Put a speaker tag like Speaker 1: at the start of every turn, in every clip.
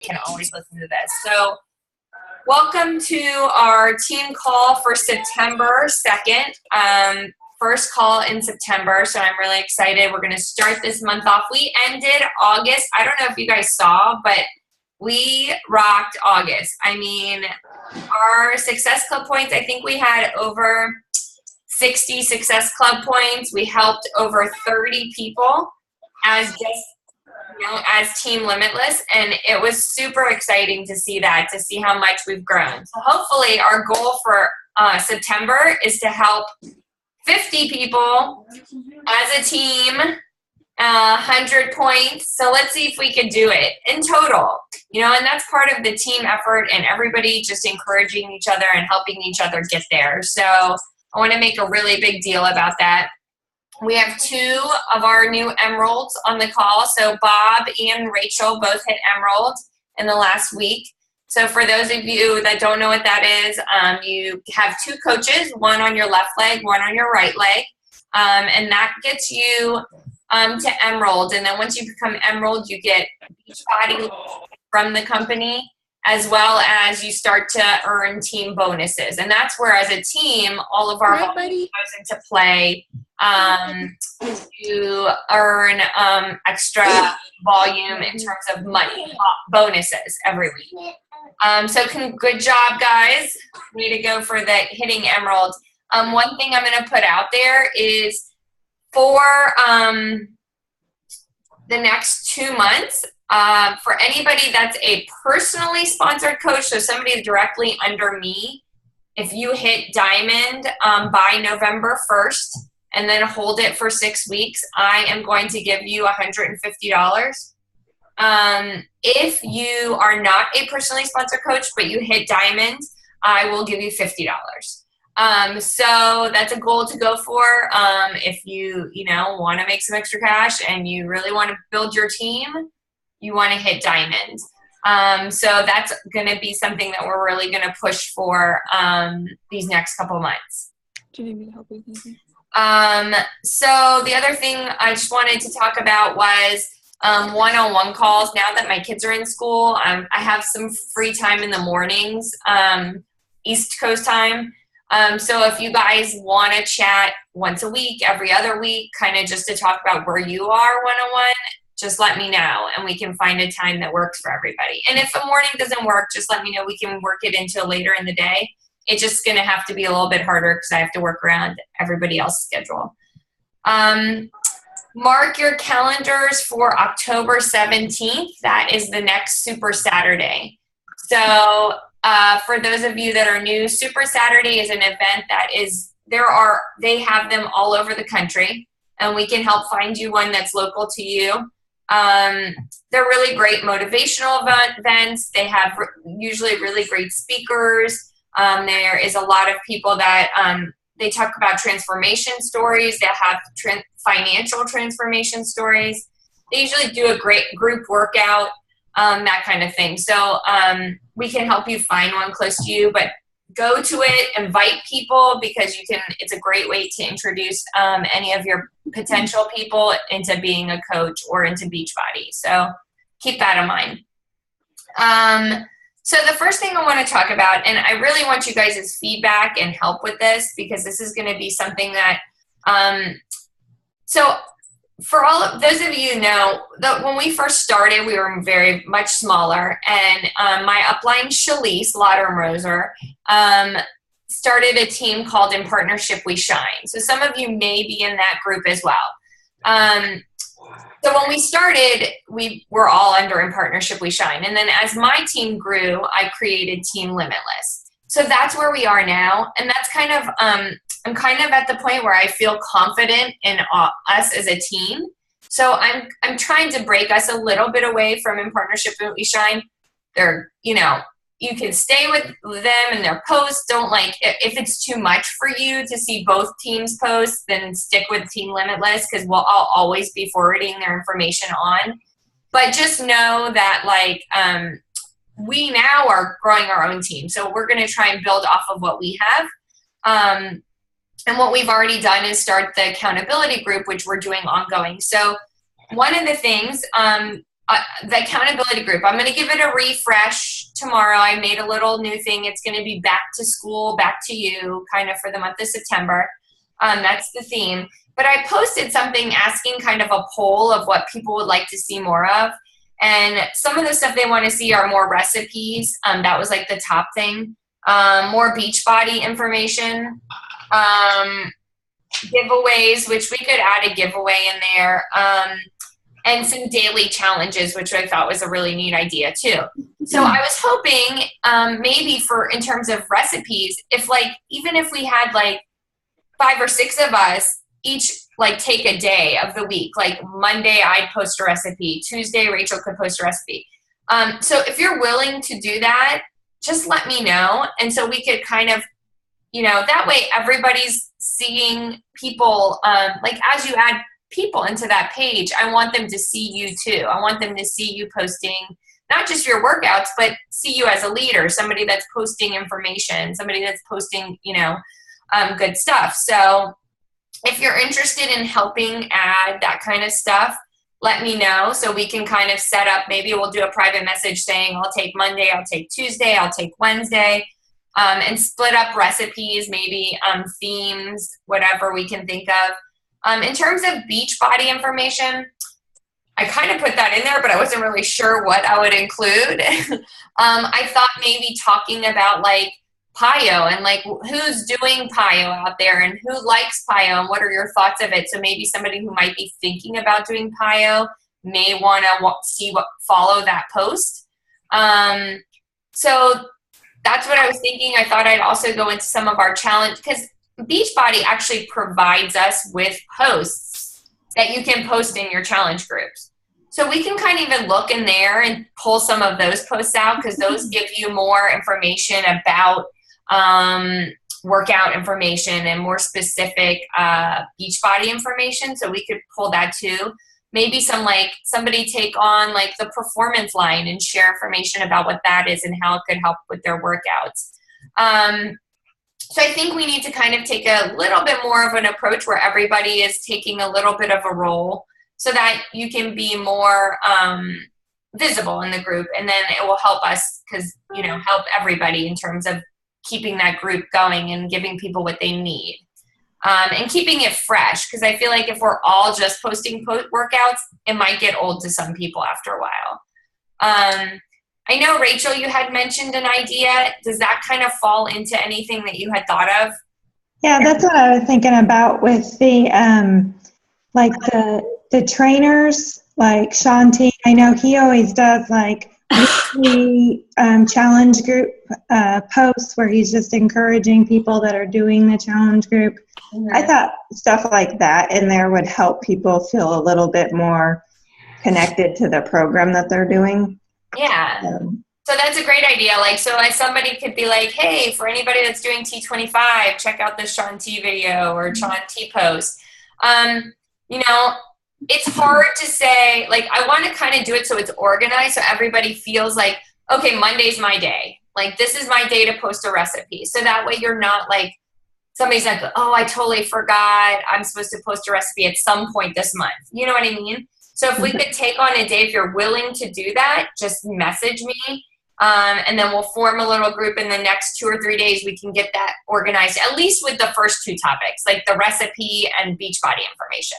Speaker 1: can always listen to this. So welcome to our team call for September 2nd. First call in September, so I'm really excited. We're going to start this month off. We ended August. I don't know if you guys saw, but we rocked August. I mean, our Success Club points, I think we had over 60 Success Club points. We helped over 30 people as just as Team Limitless, and it was super exciting to see that, to see how much we've grown. So hopefully our goal for September is to help 50 people as a team, 100 points. So let's see if we can do it in total, and that's part of the team effort and everybody just encouraging each other and helping each other get there. So I want to make a really big deal about that. We have 2 of our new emeralds on the call. So Bob and Rachel both hit emerald in the last week. So for those of you that don't know what that is, you have 2 coaches, one on your left leg, one on your right leg. And that gets you to emerald. And then once you become emerald, you get Beachbody from the company, as well as you start to earn team bonuses. And that's where, as a team, all of our goes into play to earn extra volume in terms of money bonuses every week. So good job, guys. Way to go for the hitting emerald. One thing I'm going to put out there is for the next 2 months, for anybody that's a personally sponsored coach, so somebody directly under me, if you hit diamond by November 1st and then hold it for 6 weeks, I am going to give you $150. If you are not a personally sponsored coach, but you hit diamond, I will give you $50. So that's a goal to go for. If you want to make some extra cash and you really want to build your team, you want to hit diamond. So that's going to be something that we're really going to push for these next couple months.
Speaker 2: Do you need me to help you with anything?
Speaker 1: So the other thing I just wanted to talk about was one-on-one calls. Now that my kids are in school, I have some free time in the mornings, East Coast time. So if you guys want to chat once a week, every other week, kind of just to talk about where you are one-on-one, just let me know and we can find a time that works for everybody. And if a morning doesn't work, just let me know. We can work it into later in the day. It's just going to have to be a little bit harder because I have to work around everybody else's schedule. Mark your calendars for October 17th. That is the next Super Saturday. So for those of you that are new, Super Saturday is an event that they have them all over the country, and we can help find you one that's local to you. They're really great motivational events. They have usually really great speakers. There is a lot of people that they talk about transformation stories. They have financial transformation stories. They usually do a great group workout, that kind of thing. So we can help you find one close to you, but go to it, invite people, because it's a great way to introduce any of your potential people into being a coach or into Beachbody. So keep that in mind. So the first thing I want to talk about, and I really want you guys' feedback and help with this, because this is going to be something that, so for all of those of you who know, that when we first started, we were very much smaller, and my upline, Shalise Laudermoser, started a team called In Partnership We Shine. So some of you may be in that group as well. So when we started, we were all under In Partnership We Shine. And then as my team grew, I created Team Limitless. So that's where we are now. And that's kind of, I'm kind of at the point where I feel confident in us as a team. So I'm trying to break us a little bit away from In Partnership We Shine. They're, you can stay with them and their posts. Don't if it's too much for you to see both teams post, then stick with Team Limitless, because I'll always be forwarding their information on. But just know that we now are growing our own team. So we're going to try and build off of what we have. And what we've already done is start the accountability group, which we're doing ongoing. So one of the things, the accountability group. I'm going to give it a refresh tomorrow. I made a little new thing. It's going to be back to school, back to you, kind of for the month of September. That's the theme. But I posted something asking kind of a poll of what people would like to see more of. And some of the stuff they want to see are more recipes. That was like the top thing. More Beachbody information. Giveaways, which we could add a giveaway in there. And some daily challenges, which I thought was a really neat idea too. So I was hoping maybe for, in terms of recipes, if like, even if we had like 5 or 6 of us each like take a day of the week, like Monday I'd post a recipe, Tuesday Rachel could post a recipe. So if you're willing to do that, just let me know. And so we could kind of, that way everybody's seeing people, like as you add people into that page, I want them to see you too. I want them to see you posting not just your workouts, but see you as a leader, somebody that's posting information, somebody that's posting, good stuff. So if you're interested in helping add that kind of stuff, let me know so we can kind of set up, maybe we'll do a private message saying, I'll take Monday, I'll take Tuesday, I'll take Wednesday, and split up recipes, maybe themes, whatever we can think of. In terms of Beachbody information, I kind of put that in there, but I wasn't really sure what I would include. I thought maybe talking about like PiYo and like who's doing PiYo out there and who likes PiYo and what are your thoughts of it. So maybe somebody who might be thinking about doing PiYo may want to follow that post. So that's what I was thinking. I thought I'd also go into some of our challenge, because Beachbody actually provides us with posts that you can post in your challenge groups. So we can kind of even look in there and pull some of those posts out, because those give you more information about workout information and more specific Beachbody information. So we could pull that too. Maybe somebody take on like the performance line and share information about what that is and how it could help with their workouts. So I think we need to kind of take a little bit more of an approach where everybody is taking a little bit of a role so that you can be more visible in the group. And then it will help us help everybody in terms of keeping that group going and giving people what they need. And keeping it fresh, because I feel like if we're all just posting workouts, it might get old to some people after a while. I know, Rachel, you had mentioned an idea. Does that kind of fall into anything that you had thought of?
Speaker 3: Yeah, that's what I was thinking about with the the trainers, like Shanti. I know he always does like weekly challenge group posts where he's just encouraging people that are doing the challenge group. Mm-hmm. I thought stuff like that in there would help people feel a little bit more connected to the program that they're doing.
Speaker 1: Yeah. So that's a great idea. Like somebody could be like, hey, for anybody that's doing T25, check out this Sean T video or Sean T post. It's hard to say, like, I want to kind of do it so it's organized so everybody feels like, okay, Monday's my day. Like, this is my day to post a recipe. So that way you're not like, somebody's like, oh, I totally forgot. I'm supposed to post a recipe at some point this month. You know what I mean? So if we could take on a day, if you're willing to do that, just message me. And then we'll form a little group in the next 2 or 3 days. We can get that organized, at least with the first 2 topics, like the recipe and Beachbody information.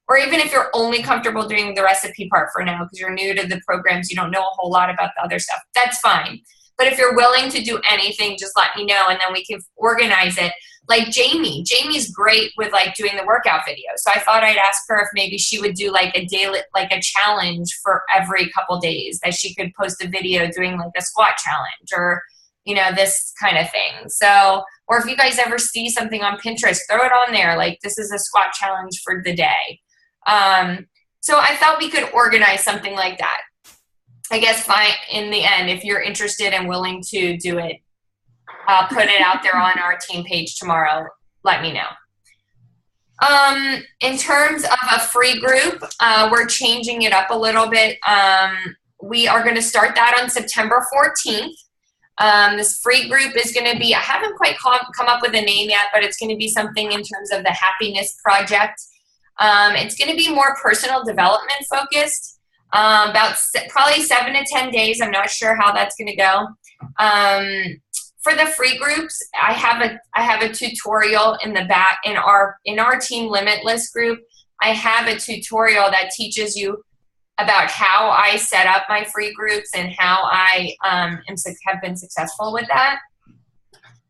Speaker 1: Or even if you're only comfortable doing the recipe part for now, because you're new to the programs, you don't know a whole lot about the other stuff, that's fine. But if you're willing to do anything, just let me know, and then we can organize it. Like Jamie's great with like doing the workout video. So I thought I'd ask her if maybe she would do like a daily, like a challenge for every couple days, that she could post a video doing like a squat challenge or, this kind of thing. So, or if you guys ever see something on Pinterest, throw it on there. Like, this is a squat challenge for the day. So I thought we could organize something like that. I guess fine in the end, if you're interested and willing to do it, I'll put it out there on our team page tomorrow. Let me know. In terms of a free group, we're changing it up a little bit. We are going to start that on September 14th. This free group is going to be, I haven't quite come up with a name yet, but it's going to be something in terms of the Happiness Project. It's going to be more personal development focused. Probably 7 to 10 days. I'm not sure how that's going to go. For the free groups, I have a tutorial in the back in our Team Limitless group. I have a tutorial that teaches you about how I set up my free groups and how I have been successful with that.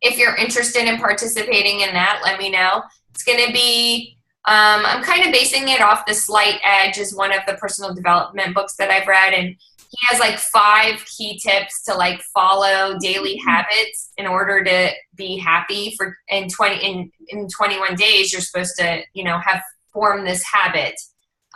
Speaker 1: If you're interested in participating in that, let me know. It's going to be, I'm kind of basing it off The Slight Edge, is one of the personal development books that I've read, and he has like 5 key tips to like follow daily habits in order to be happy in 21 days. You're supposed to, have formed this habit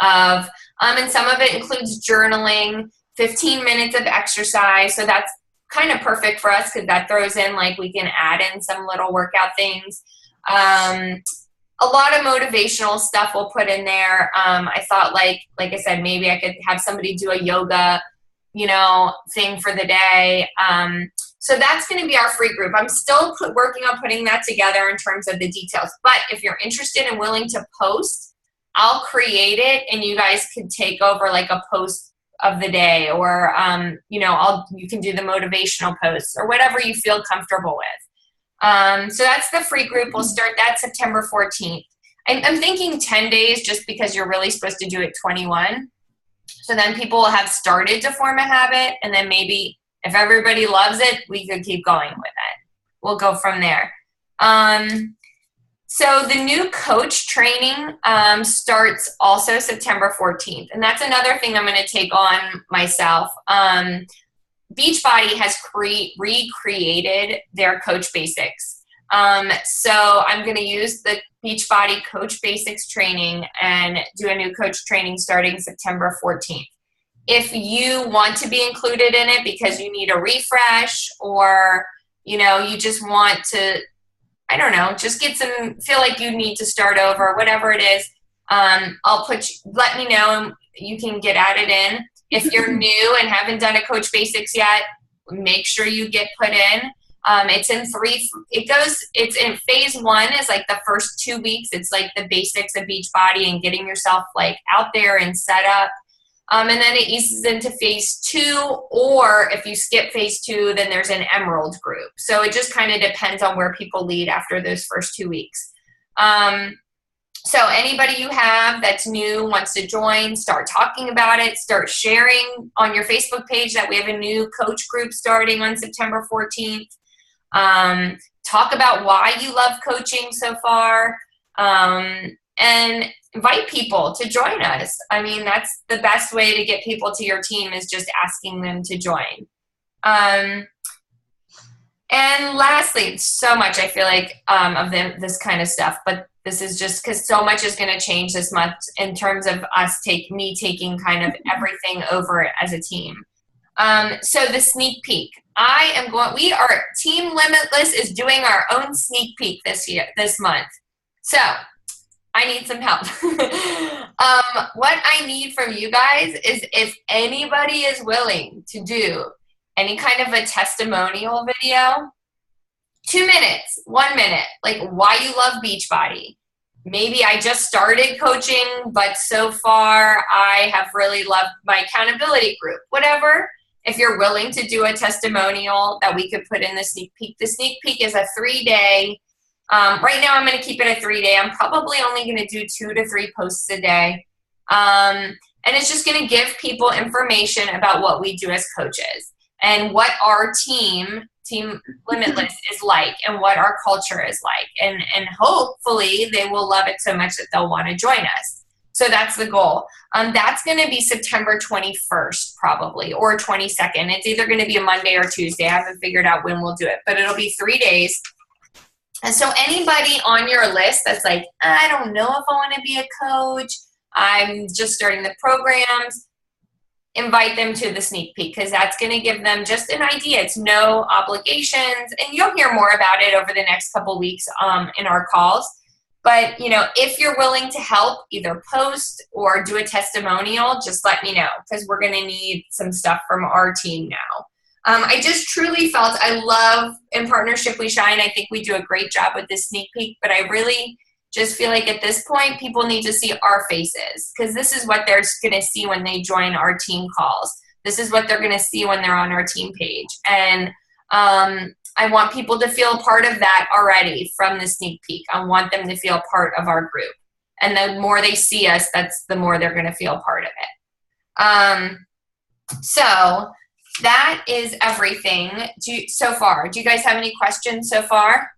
Speaker 1: of, and some of it includes journaling, 15 minutes of exercise. So that's kind of perfect for us because that throws in, like, we can add in some little workout things. A lot of motivational stuff we'll put in there. I thought, like I said, maybe I could have somebody do a yoga, thing for the day. So that's going to be our free group. I'm still working on putting that together in terms of the details. But if you're interested and willing to post, I'll create it and you guys could take over like a post of the day, or, you can do the motivational posts or whatever you feel comfortable with. So that's the free group. We'll start that September 14th. I'm thinking 10 days just because you're really supposed to do it 21. So then people will have started to form a habit, and then maybe if everybody loves it, we could keep going with it. We'll go from there. So the new coach training starts also September 14th, and that's another thing I'm going to take on myself. Beachbody has recreated their Coach Basics. So I'm going to use the Beachbody Coach Basics training and do a new coach training starting September 14th. If you want to be included in it because you need a refresh, or, you just want to, just feel like you need to start over, whatever it is, let me know and you can get added in. If you're new and haven't done a Coach Basics yet, make sure you get put in. It's in phase 1 is like the first 2 weeks. It's like the basics of Beachbody and getting yourself like out there and set up. And then it eases into phase 2, or if you skip phase 2, then there's an Emerald group. So it just kind of depends on where people lead after those first 2 weeks. So anybody you have that's new, wants to join, start talking about it, start sharing on your Facebook page that we have a new coach group starting on September 14th. Talk about why you love coaching so far, and invite people to join us. I mean, that's the best way to get people to your team, is just asking them to join. And lastly, so much I feel like of this kind of stuff, but this is just because so much is going to change this month in terms of me taking kind of everything over as a team. So the sneak peek. Team Limitless is doing our own sneak peek this month. So I need some help. What I need from you guys is if anybody is willing to do any kind of a testimonial video, 2 minutes, 1 minute, like why you love Beachbody. Maybe I just started coaching, but so far I have really loved my accountability group, whatever. If you're willing to do a testimonial that we could put in the sneak peek is a 3-day. Right now I'm going to keep it a 3-day. I'm probably only going to do 2 to 3 posts a day. And it's just going to give people information about what we do as coaches and what our Team Limitless is like and what our culture is like. And hopefully they will love it so much that they'll want to join us. So that's the goal. That's going to be September 21st probably, or 22nd. It's either going to be a Monday or Tuesday. I haven't figured out when we'll do it, but it'll be 3 days. And so anybody on your list that's like, I don't know if I want to be a coach, I'm just starting the programs, invite them to the sneak peek, because that's going to give them just an idea. It's no obligations, and you'll hear more about it over the next couple weeks in our calls. But, if you're willing to help either post or do a testimonial, just let me know, because we're going to need some stuff from our team now. I just truly felt I love In Partnership We Shine. I think we do a great job with this sneak peek, but I really just feel like at this point, people need to see our faces, because this is what they're going to see when they join our team calls. This is what they're going to see when they're on our team page. And I want people to feel part of that already from the sneak peek. I want them to feel part of our group. And the more they see us, that's the more they're going to feel part of it. So that is everything so far. Do you guys have any questions so far?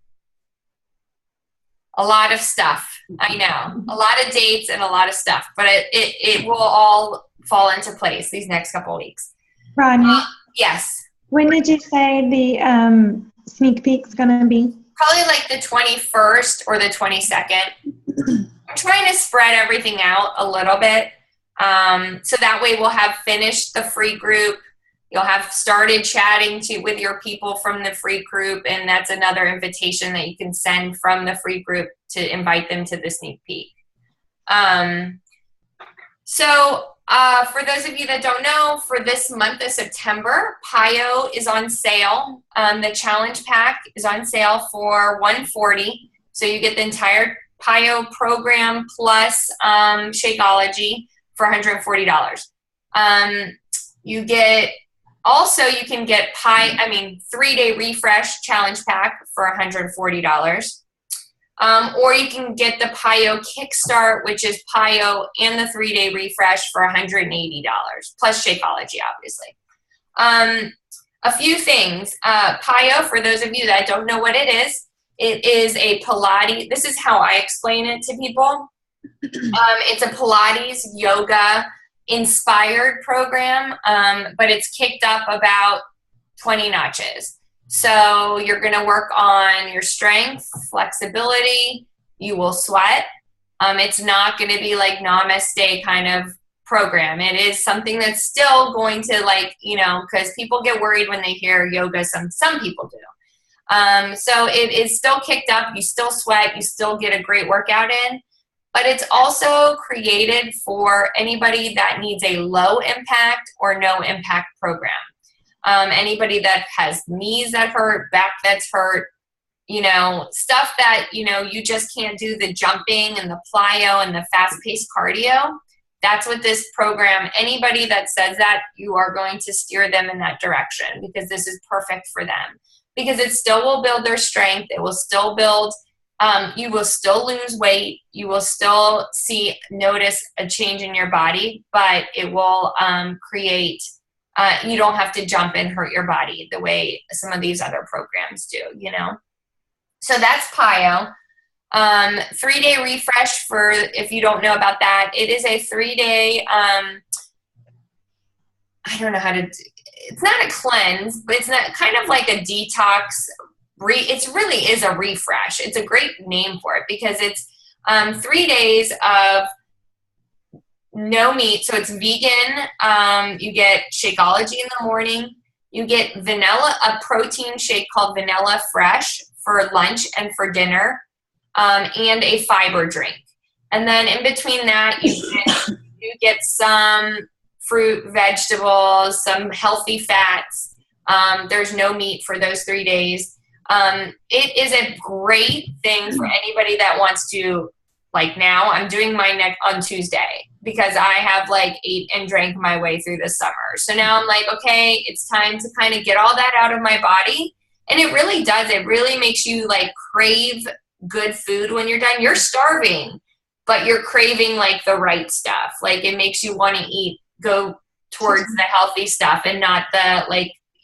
Speaker 1: A lot of stuff. I know. A lot of dates and a lot of stuff. But it will all fall into place these next couple of weeks.
Speaker 3: Rania,
Speaker 1: Yes.
Speaker 3: when did you say the sneak peek's going to be?
Speaker 1: Probably like the 21st or the 22nd. I'm trying to spread everything out a little bit. So that way we'll have finished the free group. You'll have started chatting with your people from the free group, and that's another invitation that you can send from the free group to invite them to the sneak peek. For those of you that don't know, for this month of September, PIO is on sale. The challenge pack is on sale for $140. So you get the entire PIO program plus Shakeology for $140. You can get 3-day refresh challenge pack for $140. Or you can get the PIO Kickstart, which is PIO and the 3-day refresh for $180, plus Shakeology, obviously. A few things. PIO, for those of you that don't know what it is a Pilates. This is how I explain it to people. It's a Pilates yoga inspired program, but it's kicked up about 20 notches. So you're going to work on your strength, flexibility. You will sweat. It's not going to be like namaste kind of program. It is something that's still going to because people get worried when they hear yoga. Some people do. So it is still kicked up. You still sweat. You still get a great workout in. But it's also created for anybody that needs a low impact or no impact program. Anybody that has knees that hurt, back that's hurt, stuff that, you just can't do the jumping and the plyo and the fast-paced cardio. That's what this program, anybody that says that, you are going to steer them in that direction, because this is perfect for them. Because it still will build their strength. It will still build, you will still lose weight. You will still notice a change in your body, but it will create, you don't have to jump and hurt your body the way some of these other programs do, So that's PIO. 3-day refresh, for if you don't know about that, it is a 3-day, I don't know how to, it's not a cleanse, but it's not kind of like a detox. It really is a refresh. It's a great name for it, because it's 3 days of no meat. So it's vegan. You get Shakeology in the morning. You get a protein shake called Vanilla Fresh for lunch and for dinner, and a fiber drink. And then in between that, you get some fruit, vegetables, some healthy fats. There's no meat for those 3 days. It is a great thing for anybody that wants to, now I'm doing mine on Tuesday, because I have ate and drank my way through the summer. So now I'm okay, it's time to kind of get all that out of my body. And it really does. It really makes you crave good food when you're done. You're starving, but you're craving the right stuff. It makes you want to go towards the healthy stuff and not the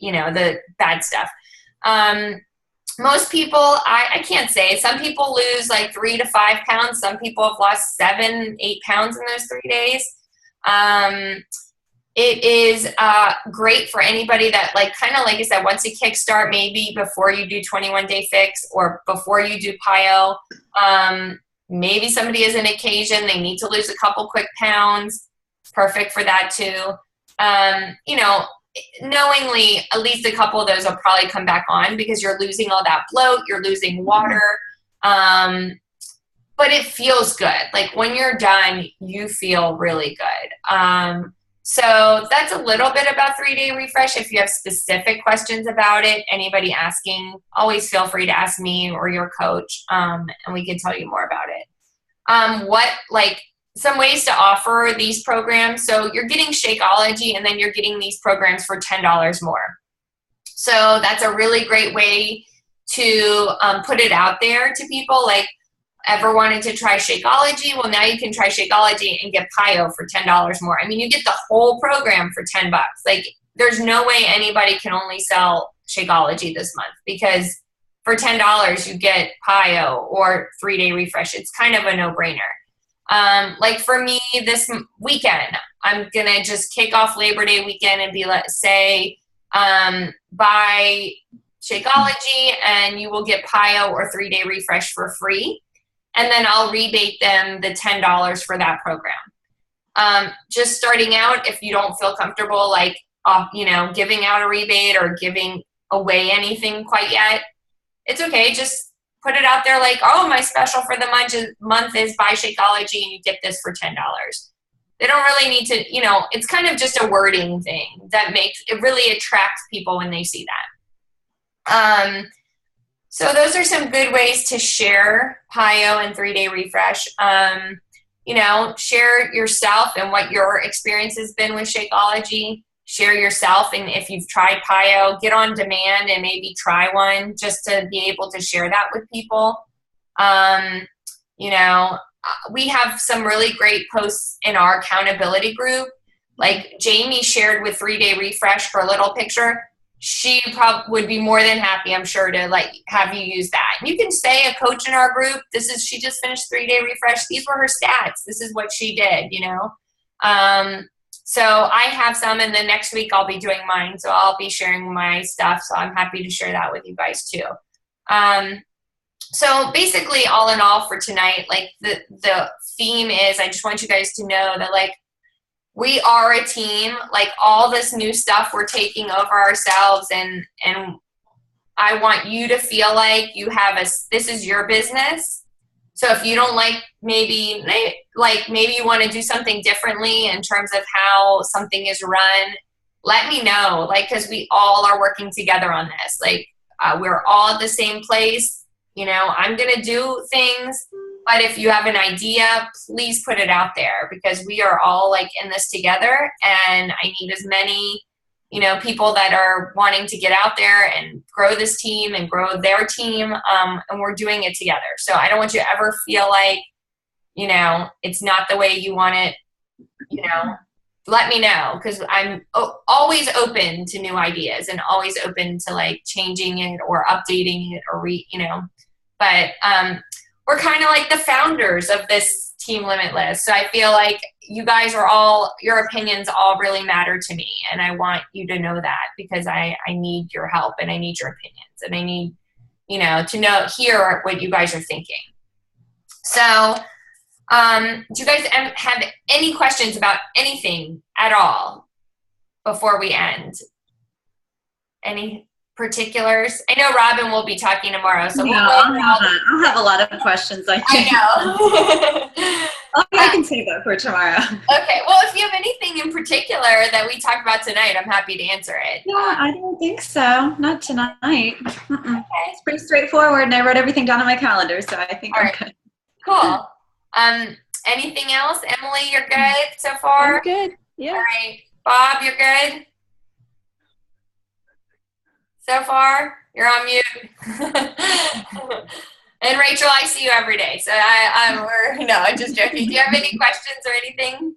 Speaker 1: the bad stuff. Most people, I can't say. Some people lose 3 to 5 pounds. Some people have lost 7, 8 pounds in those 3 days. It is great for anybody that kind of like I said, wants to kickstart maybe before you do 21-day fix or before you do PIO. Maybe somebody has an occasion, they need to lose a couple quick pounds. Perfect for that too. Knowingly, at least a couple of those will probably come back on, because you're losing all that bloat, you're losing water. But it feels good. When you're done, you feel really good. So that's a little bit about 3-day refresh. If you have specific questions about it, anybody asking, always feel free to ask me or your coach, and we can tell you more about it. some ways to offer these programs. So you're getting Shakeology, and then you're getting these programs for $10 more. So that's a really great way to put it out there to people. Like, ever wanted to try Shakeology? Well, now you can try Shakeology and get PIO for $10 more. I mean, you get the whole program for $10. Like, there's no way anybody can only sell Shakeology this month, because for $10 you get PIO or 3-day refresh. It's kind of a no-brainer. Like for me this weekend, I'm gonna just kick off Labor Day weekend and be buy Shakeology and you will get PIO or 3-day refresh for free. And then I'll rebate them the $10 for that program. Just starting out, if you don't feel comfortable, giving out a rebate or giving away anything quite yet, it's okay. Just put it out there like, oh, my special for the month is buy Shakeology and you get this for $10. They don't really need to, it's kind of just a wording thing that really attracts people when they see that. So those are some good ways to share PIO and 3-day refresh. Share yourself and what your experience has been with Shakeology. Share yourself, and if you've tried PIO, get on demand and maybe try one just to be able to share that with people. We have some really great posts in our accountability group. Like Jamie shared with 3-day refresh her little picture. She probably would be more than happy, I'm sure, to have you use that. And you can say a coach in our group, she just finished 3-day refresh. These were her stats. This is what she did, So I have some, and then next week I'll be doing mine. So I'll be sharing my stuff. So I'm happy to share that with you guys too. So basically, all in all for tonight, the theme is, I just want you guys to know that we are a team. All this new stuff we're taking over ourselves, and I want you to feel like you have this is your business. So if you don't maybe you want to do something differently in terms of how something is run, let me know, because we all are working together on this. We're all at the same place. I'm going to do things, but if you have an idea, please put it out there, because we are all in this together, and I need as many people that are wanting to get out there and grow this team and grow their team, and we're doing it together. So I don't want you to ever feel it's not the way you want it. Let me know, because I'm always open to new ideas and always open to changing it or updating it or but we're kind of like the founders of this Team Limitless. So I feel like you guys your opinions all really matter to me. And I want you to know that, because I need your help and I need your opinions, and I need, to hear what you guys are thinking. So do you guys have any questions about anything at all before we end? Any particulars? I know Robin will be talking tomorrow, so
Speaker 4: I'll have a lot of questions. I know. I can save that for tomorrow.
Speaker 1: Okay. Well, if you have anything in particular that we talked about tonight, I'm happy to answer it.
Speaker 4: Yeah, I don't think so. Not tonight. Okay. It's pretty straightforward, and I wrote everything down on my calendar, so I think I'm good.
Speaker 1: Cool. Anything else? Emily, you're good so far?
Speaker 2: I'm good. Yeah.
Speaker 1: All right. Bob, you're good? So far? You're on mute. And Rachel, I see you every day. So I'm just joking. Do you have any questions or anything?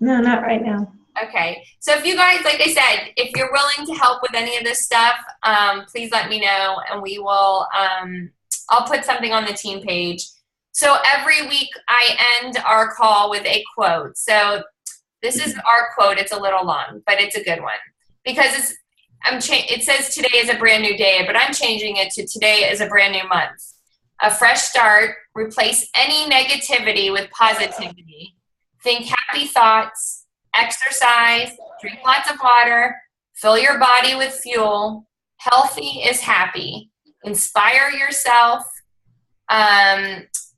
Speaker 3: No, not right now.
Speaker 1: Okay. So if you guys, like I said, if you're willing to help with any of this stuff, please let me know, and we will, I'll put something on the team page. So every week I end our call with a quote. So this is our quote. It's a little long, but it's a good one, because it says today is a brand new day, but I'm changing it to today is a brand new month. A fresh start. Replace any negativity with positivity. Think happy thoughts. Exercise. Drink lots of water. Fill your body with fuel. Healthy is happy. Inspire yourself.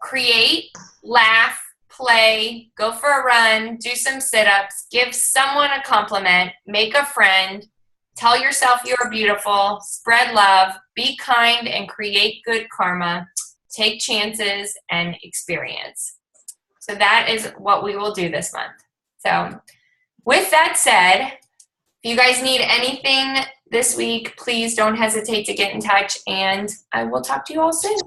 Speaker 1: Create, laugh, play, go for a run, do some sit-ups, give someone a compliment, make a friend, tell yourself you're beautiful, spread love, be kind, and create good karma. take chances, and experience. So that is what we will do this month. So with that said, if you guys need anything this week, please don't hesitate to get in touch, and I will talk to you all soon.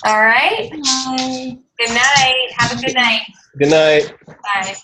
Speaker 1: All right?
Speaker 4: Bye.
Speaker 1: Good night. Have a good night.
Speaker 5: Good night.
Speaker 1: Bye.